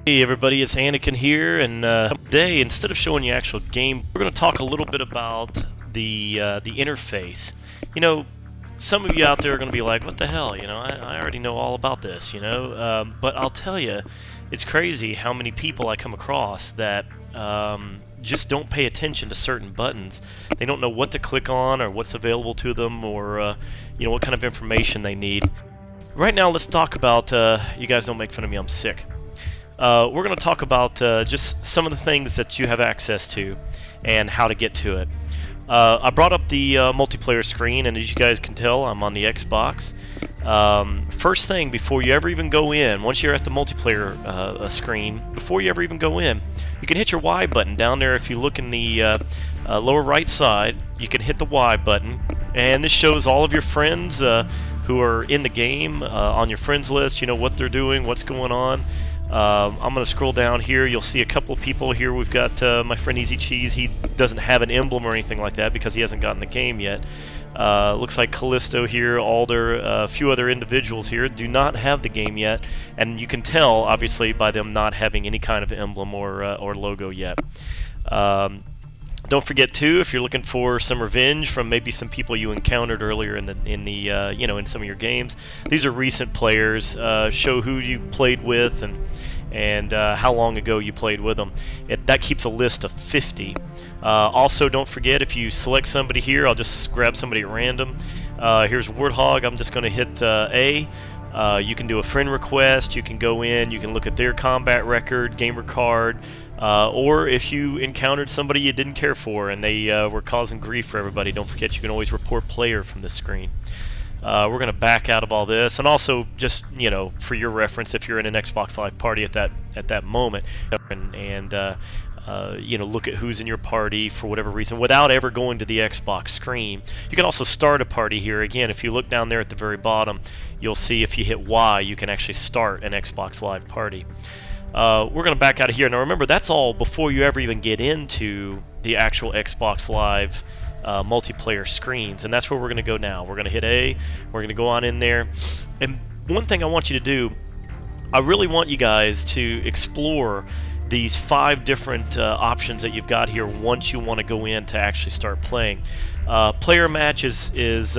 Hey everybody, it's Anakinnnn here, and today, instead of showing you actual game, we're going to talk a little bit about the interface. You know, some of you out there are going to be like, what the hell, I already know all about this, but I'll tell you, it's crazy how many people I come across that just don't pay attention to certain buttons. They don't know what to click on or what's available to them, or what kind of information they need. Right now, let's talk about, you guys don't make fun of me, I'm sick. We're going to talk about just some of the things that you have access to and how to get to it. I brought up the multiplayer screen, and as you guys can tell, I'm on the Xbox. First thing, before you ever even go in, once you're at the multiplayer screen, before you ever even go in, you can hit your Y button down there. If you look in the lower right side, you can hit the Y button, and this shows all of your friends who are in the game on your friends list, what they're doing, what's going on. I'm going to scroll down here. You'll see a couple of people here. We've got my friend Easy Cheese. He doesn't have an emblem or anything like that because he hasn't gotten the game yet. Looks like Callisto here, Alder, a few other individuals here do not have the game yet, and you can tell, obviously, by them not having any kind of emblem or logo yet. Don't forget too, if you're looking for some revenge from maybe some people you encountered earlier in in some of your games, these are recent players. Show who you played with and how long ago you played with them. That keeps a list of 50. Also, don't forget, if you select somebody here, I'll just grab somebody at random. Here's Warthog. I'm just going to hit A. You can do a friend request. You can go in. You can look at their combat record, gamer card. Or if you encountered somebody you didn't care for and they were causing grief for everybody, don't forget you can always report player from this screen. We're going to back out of all this, and also just for your reference, if you're in an Xbox Live party at that moment, and look at who's in your party for whatever reason without ever going to the Xbox screen. You can also start a party here. Again, if you look down there at the very bottom, you'll see if you hit Y, you can actually start an Xbox Live party. We're going to back out of here. Now remember, that's all before you ever even get into the actual Xbox Live multiplayer screens, and that's where we're going to go now. We're going to hit A, we're going to go on in there, and one thing I want you to do, I really want you guys to explore these 5 different options that you've got here once you want to go in to actually start playing. Player match is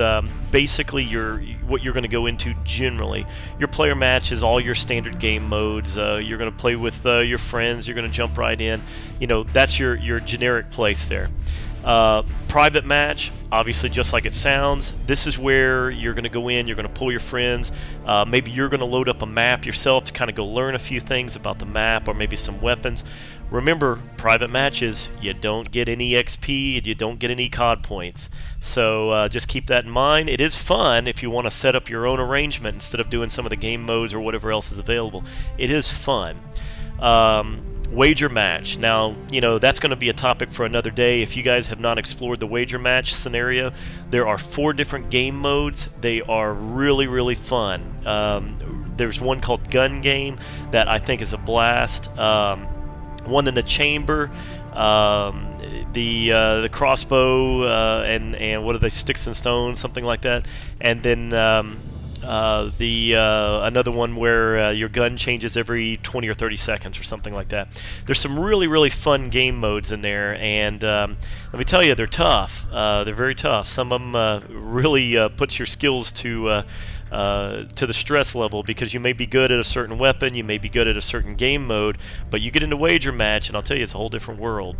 basically what you're going to go into generally. Your player match is all your standard game modes. You're going to play with your friends. You're going to jump right in. That's your generic place there. Private match, obviously just like it sounds. This is where you're going to go in, you're going to pull your friends. Maybe you're going to load up a map yourself to kind of go learn a few things about the map, or maybe some weapons. Remember, private matches, you don't get any XP, you don't get any COD points. So just keep that in mind. It is fun if you want to set up your own arrangement instead of doing some of the game modes or whatever else is available. It is fun. Wager match. Now, that's going to be a topic for another day. If you guys have not explored the wager match scenario, there are 4 different game modes. They are really, really fun. There's one called Gun Game that I think is a blast. One in the chamber, the crossbow, and what are they, sticks and stones, something like that. And then another one where your gun changes every 20 or 30 seconds or something like that. There's some really, really fun game modes in there, and let me tell you, they're tough. They're very tough. Some of them really puts your skills to the stress level, because you may be good at a certain weapon, you may be good at a certain game mode, but you get into wager match, and I'll tell you, it's a whole different world.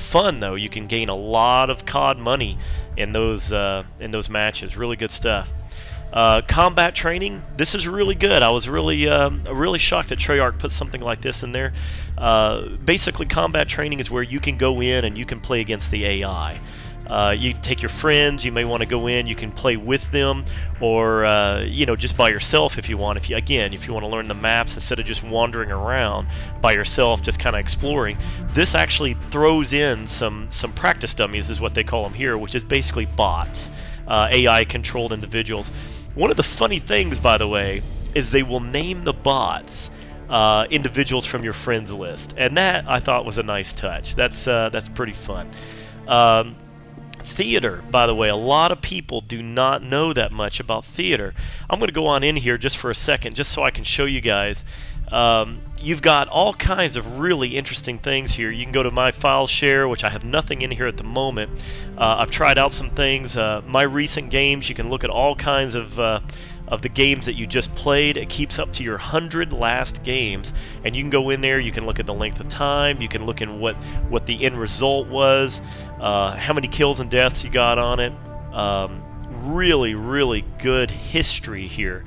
Fun though, you can gain a lot of COD money in those matches. Really good stuff. Combat training, this is really good. I was really shocked that Treyarch put something like this in there. Basically, combat training is where you can go in and you can play against the AI. You take your friends, you may want to go in, you can play with them, or just by yourself if you want. If you want to learn the maps instead of just wandering around by yourself, just kind of exploring. This actually throws in some practice dummies, is what they call them here, which is basically bots, AI-controlled individuals. One of the funny things, by the way, is they will name the bots individuals from your friends list, and that I thought was a nice touch. That's pretty fun. Theater, by the way, a lot of people do not know that much about theater. I'm going to go on in here just for a second, just so I can show you guys. you've got all kinds of really interesting things here. You can go to my file share, which I have nothing in here at the moment. I've tried out some things. My recent games, you can look at all kinds of the games that you just played. It keeps up to your 100 last games, and you can go in there. You can look at the length of time. You can look in what the end result was, how many kills and deaths you got on it. Really, really good history here.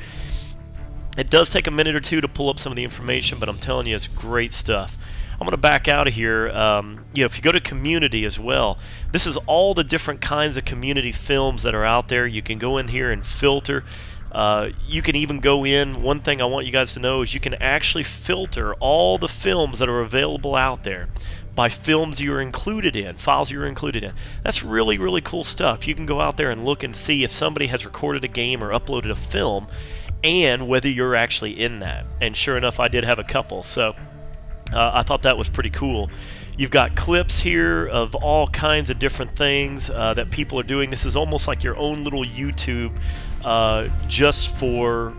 It does take a minute or two to pull up some of the information, but I'm telling you, it's great stuff. I'm going to back out of here. If you go to community as well, this is all the different kinds of community films that are out there. You can go in here and filter. You can even go in. One thing I want you guys to know is you can actually filter all the films that are available out there by films you're included in, files you're included in. That's really, really cool stuff. You can go out there and look and see if somebody has recorded a game or uploaded a film, and whether you're actually in that. And sure enough, I did have a couple, so I thought that was pretty cool. You've got clips here of all kinds of different things that people are doing. This is almost like your own little YouTube just for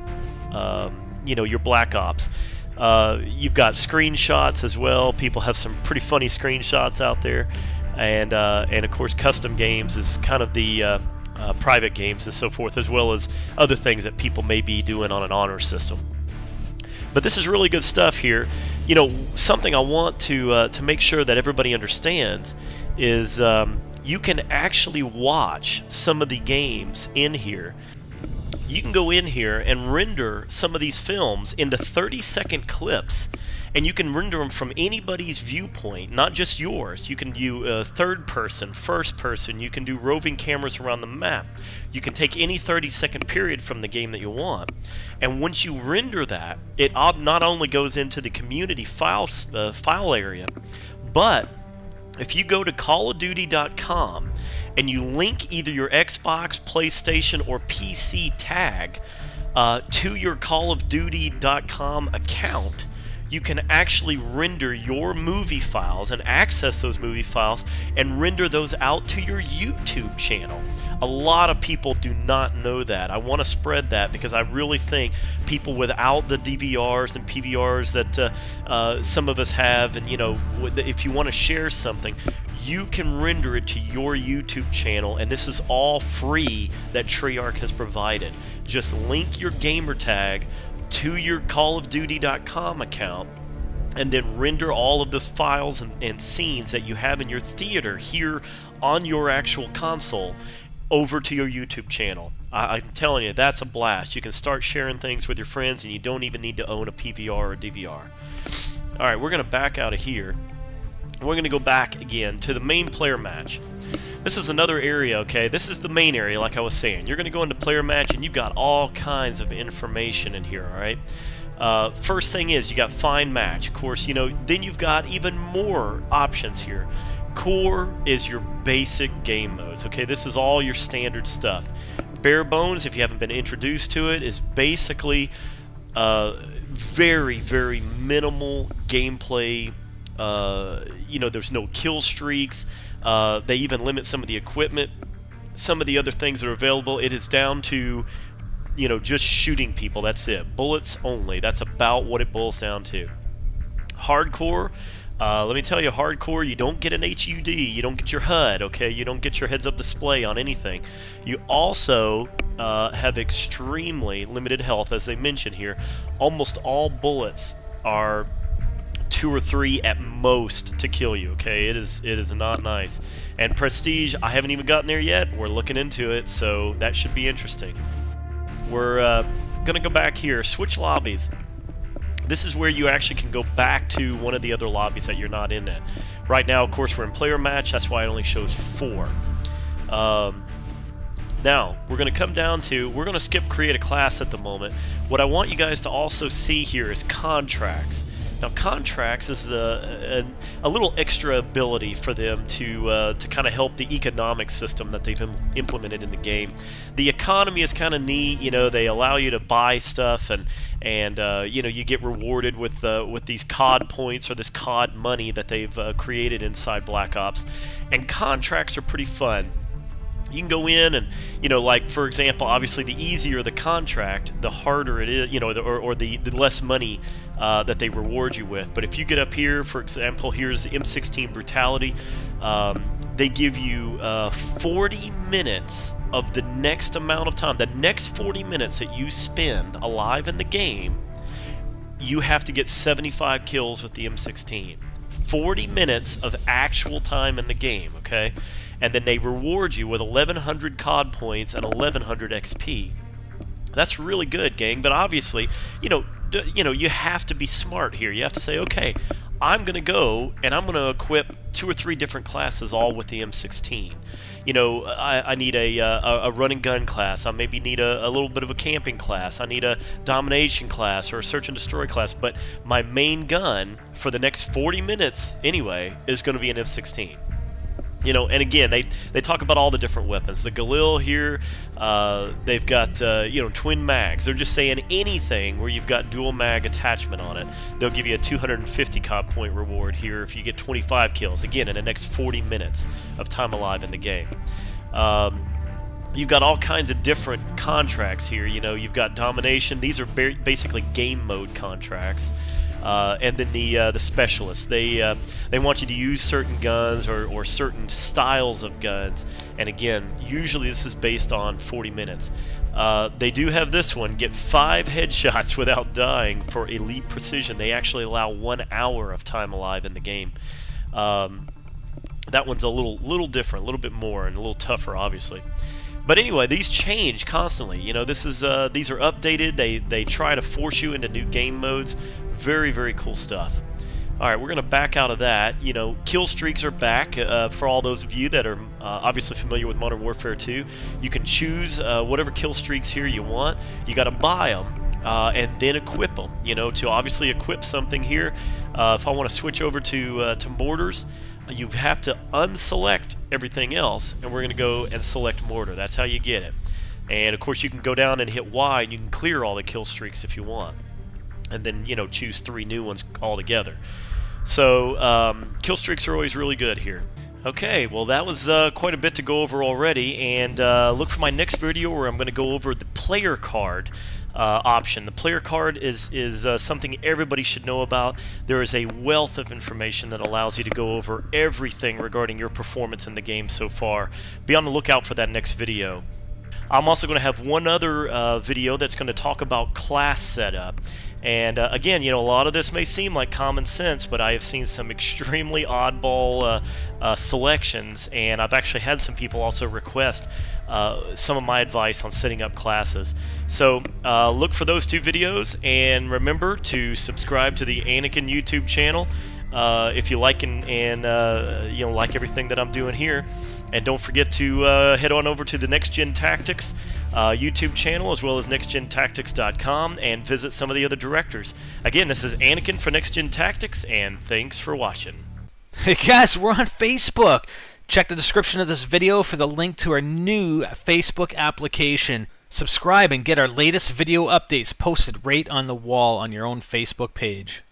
your Black Ops. You've got screenshots as well. People have some pretty funny screenshots out there, and of course custom games is kind of the private games and so forth, as well as other things that people may be doing on an honor system. But this is really good stuff here. Something I want to make sure that everybody understands is you can actually watch some of the games in here. You can go in here and render some of these films into 30-second clips, and you can render them from anybody's viewpoint, not just yours. You can do third person, first person. You can do roving cameras around the map. You can take any 30-second period from the game that you want, and once you render that, it not only goes into the community file area, but if you go to callofduty.com and you link either your Xbox, PlayStation, or PC tag to your callofduty.com account, you can actually render your movie files and access those movie files and render those out to your YouTube channel. A lot of people do not know that. I want to spread that because I really think people without the DVRs and PVRs that some of us have, and if you want to share something, you can render it to your YouTube channel, and this is all free that Treyarch has provided. Just link your gamer tag to your callofduty.com account and then render all of those files and scenes that you have in your theater here on your actual console over to your YouTube channel. I'm telling you, that's a blast. You can start sharing things with your friends, and you don't even need to own a PVR or DVR. Alright, we're going to back out of here. We're going to go back again to the main player match. This is another area, okay? This is the main area, like I was saying. You're going to go into player match, and you've got all kinds of information in here, alright? First thing is, you got find match. Of course, then you've got even more options here. Core is your basic game modes, okay? This is all your standard stuff. Bare bones, if you haven't been introduced to it, is basically very, very minimal gameplay. There's no kill streaks. They even limit some of the equipment. Some of the other things that are available, it is down to, just shooting people. That's it. Bullets only. That's about what it boils down to. Hardcore. Let me tell you, hardcore, you don't get an HUD, you don't get your HUD, okay? You don't get your heads-up display on anything. You also have extremely limited health, as they mention here. Almost all bullets are 2 or 3 at most to kill you, okay? It is not nice. And prestige, I haven't even gotten there yet. We're looking into it, so that should be interesting. We're gonna go back here, switch lobbies. This is where you actually can go back to one of the other lobbies that you're not in at. Right now, of course, we're in player match. That's why it only shows 4. Now, we're going to come down to, we're going to skip create a class at the moment. What I want you guys to also see here is contracts. Now, contracts is a little extra ability for them to kind of help the economic system that they've implemented in the game. The economy is kind of neat. They allow you to buy stuff, and you get rewarded with these COD points or this COD money that they've created inside Black Ops. And contracts are pretty fun. You can go in and, like for example, obviously the easier the contract, the harder it is, or the less money that they reward you with. But if you get up here, for example, here's the M16 Brutality. They give you 40 minutes of the next amount of time. The next 40 minutes that you spend alive in the game, you have to get 75 kills with the M16. 40 minutes of actual time in the game, okay? And then they reward you with 1,100 COD points and 1,100 XP. That's really good, gang. But obviously, you have to be smart here. You have to say, okay, I'm going to go and I'm going to equip 2 or 3 different classes all with the M16. I need a running gun class. I maybe need a little bit of a camping class. I need a domination class or a search and destroy class. But my main gun for the next 40 minutes anyway is going to be an M16. And again, they talk about all the different weapons. The Galil here, they've got, twin mags. They're just saying anything where you've got dual mag attachment on it. They'll give you a 250 COD point reward here if you get 25 kills, again, in the next 40 minutes of time alive in the game. You've got all kinds of different contracts here. You've got domination. These are basically game mode contracts. And then the specialists, they want you to use certain guns or certain styles of guns, and again, usually this is based on 40 minutes. They do have this one, get 5 headshots without dying for elite precision. They actually allow 1 hour of time alive in the game. That one's a little different, a little bit more, and a little tougher, obviously. But anyway, these change constantly. These are updated. They try to force you into new game modes. Very, very cool stuff. Alright, we're going to back out of that. Kill streaks are back for all those of you that are obviously familiar with Modern Warfare 2. You can choose whatever kill streaks here you want. You got to buy them and then equip them. To obviously equip something here. If I want to switch over to mortars, you have to unselect everything else, and we're going to go and select mortar. That's how you get it. And of course, you can go down and hit Y, and you can clear all the kill streaks if you want. And then, choose 3 new ones altogether. So, kill streaks are always really good here. Okay, well that was quite a bit to go over already, and look for my next video where I'm going to go over the player card option. The player card is something everybody should know about. There is a wealth of information that allows you to go over everything regarding your performance in the game so far. Be on the lookout for that next video. I'm also going to have one other video that's going to talk about class setup. And again, a lot of this may seem like common sense, but I have seen some extremely oddball selections, and I've actually had some people also request some of my advice on setting up classes. So look for those 2 videos, and remember to subscribe to the Anakinnnn YouTube channel if you like and like everything that I'm doing here. And don't forget to head on over to the Next Gen Tactics YouTube channel, as well as nextgentactics.com, and visit some of the other directors. Again, this is Anakinnnn for Next Gen Tactics, and thanks for watching. Hey guys, we're on Facebook. Check the description of this video for the link to our new Facebook application. Subscribe and get our latest video updates posted right on the wall on your own Facebook page.